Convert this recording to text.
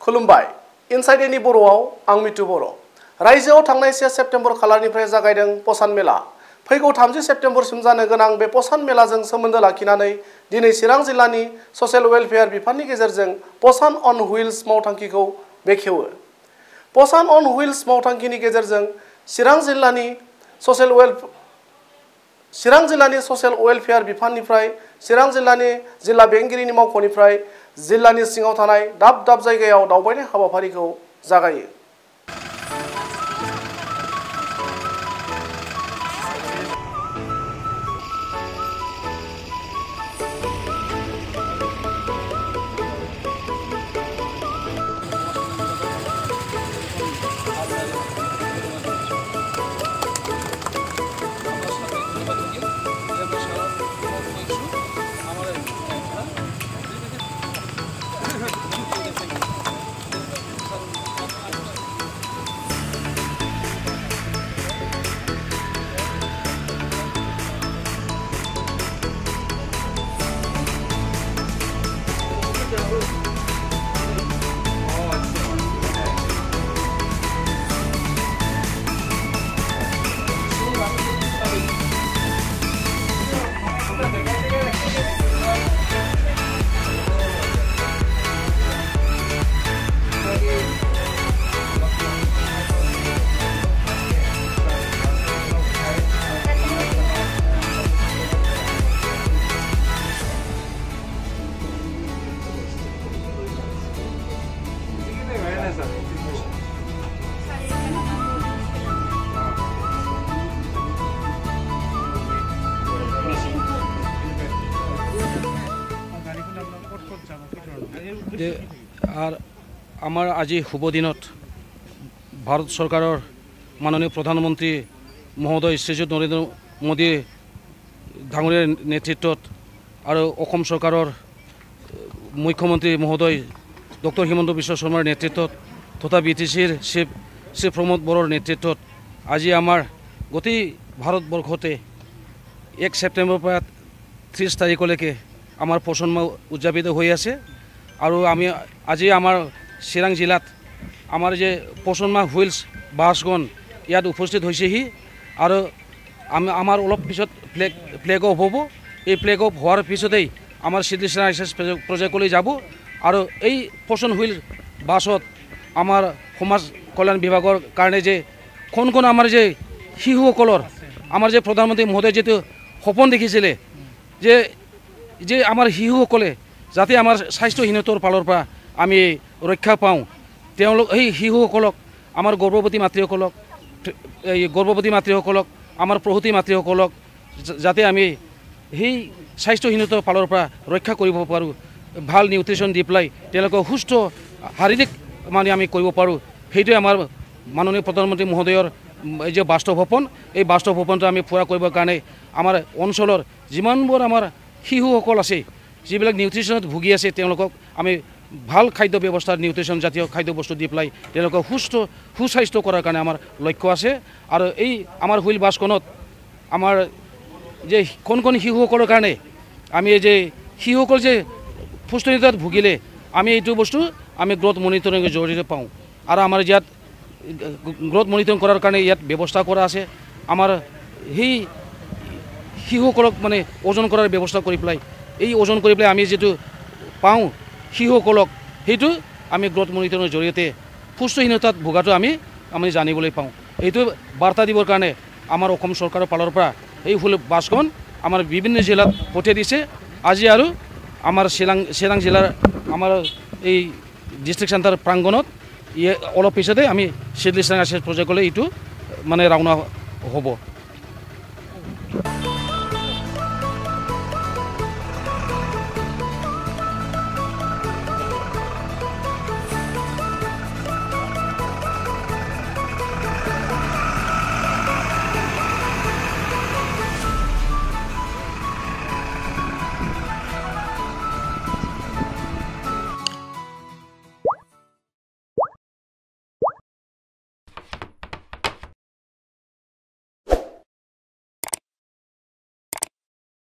खुलुमबाय inside any बर'आव आं मितु बर' रायजोआव थांनाय 1 सेप्तेम्बर खालारनिफ्राय जागायदों पसान मेला फैगौ 30 सेप्तेम्बरसिम जानो गोनां बे पसान मेलाजों सोमोन्दो लाखिनानै दिनै चिरां जिल्लानि ससियेल वेलफेयार बिफाननि गेजेरजों पसान अन हुइल्स मावथांखिखौ बेखेवो। पसान अन हुइल्स मावथांखिनि गेजेरजों चिरां जिल्लानि ससियेल वेलफेयार बिफाननिफ्राय चिरां जिल्लानि जिल्ला बेंगिरिनि मावख'निफ्राय जिल्लानि सिङाव थानाय दाब दाब जायगायाव दावबायनाय हाबाफारिखौ जागायो। আর আমার আজি শুভ দিনত ভারত সরকারের মাননীয় প্রধানমন্ত্রী মহোদয় শ্রীযুত নরেন্দ্র মোদী ডাঙৰীয়াৰ নেতৃত্বত আৰু অসম সরকারের মুখ্যমন্ত্রী মহোদয় ডক্টর হিমন্ত বিশ্ব শর্মার নেতৃত্বত তথা বিটিসির শ্রী প্রমোদ বড়োর নেতৃত্বত আজি আমার গোটেই ভারতবর্ষতে 1 সেপ্টেম্বৰৰ পৰা 30 তাৰিখলৈকে আমাৰ পোষণ মাহ উদযাপিত হৈ আছে। আৰু আমি আজি আমাৰ চিৰাং জিলাত আমাৰ যে পোষণ মাহ হুইলছ বাছখন ইয়াত উপস্থিত হৈছেহি আৰু আমাৰ অলপ পিছত ফ্লেগ অফ হ'ব। এই ফ্লেগ অফ হোৱাৰ পিছতেই আমাৰ সিদ্ধেশ্বৰ আইসএস প্ৰজেক্টলৈ যাব আৰু এই পোষণ হুইল বাছত আমাৰ সমাজ কল্যাণ বিভাগৰ কাৰণে যে কোন আমাৰ যে শিশুসকলৰ আমাৰ যে প্ৰধানমন্ত্ৰী মহোদয় যেটো সপোন দেখিছিলে যে আমাৰ শিশুসকলে যাতে আমাৰ স্বাস্থ্যহীনতাৰ ফালৰ পৰা আমি ৰক্ষা পাওঁ, তেওঁলোক এই শিশুসকলক আমাৰ গৰ্ভৱতী মাতৃসকলক আমাৰ প্ৰসূতি মাতৃসকলক যাতে আমি সেই স্বাস্থ্যহীনতাৰ ফালৰ পৰা ৰক্ষা কৰিব পাৰোঁ, ভাল নিউট্ৰিশ্যন দি পেলাই তেওঁলোকক সুস্থ শাৰীৰিক মানে আমি কৰিব পাৰোঁ, সেইটোৱে আমাৰ মাননীয় প্ৰধানমন্ত্ৰী মহোদয়ৰ যে বাস্তৱ সপোন। এই বাস্তৱ সপোনটো আমি পূৰা কৰিবৰ কাৰণে আমাৰ অঞ্চলৰ যিমানবোৰ আমাৰ শিশুসকল আছে যিবিলাক নিউট্ৰিশ্যনত ভুগি আছে তেওঁলোকক আমি ভাল খাদ্য ব্যৱস্থা নিউট্ৰিশ্যন জাতীয় খাদ্য বস্তু দি পেলাই তেওঁলোকক সুস্বাস্থ্য কৰাৰ কাৰণে আমাৰ লক্ষ্য আছে। আৰু এই আমাৰ হুইল বাছখনত আমাৰ যে কোন শিশুসকলৰ কাৰণে আমি যে শিশুসকল যে পুষ্টিহীনতাত ভুগিলে আমি এইটো বস্তু আমি গ্ৰোথ মনিটৰিঙৰ জৰিয়তে পাওঁ আৰু আমাৰ ইয়াত গ্ৰোথ মনিটৰিং কৰাৰ কাৰণে ইয়াত ব্যৱস্থা কৰা আছে। আমাৰ সেই শিশুসকলক মানে ওজন কৰাৰ ব্যৱস্থা কৰি পেলাই এই ওজন কৰি পেলাই আমি যেটো পাওঁ শিশুসকলক সেইটো আমি গ্ৰোথ মনিটৰিঙৰ জৰিয়তে পুষ্টিহীনতাত ভোগাটো আমি জানিবলৈ পাওঁ। এইটো বাৰ্তা দিবৰ কাৰণে আমাৰ অসম চৰকাৰৰ ফালৰ পৰা এই হুইল বাছখন আমাৰ বিভিন্ন জিলাত পঠিয়াই দিছে। আজি আৰু আমাৰ চিৰাং জিলাৰ আমাৰ এই ডিষ্ট্ৰিক্ট চেণ্টাৰ প্ৰাংগণত অলপ পিছতে আমি সিদ্ধেশ্বৰ আইসএস প্ৰজেক্টলৈ এইটো মানে ৰাওনা হ'ব।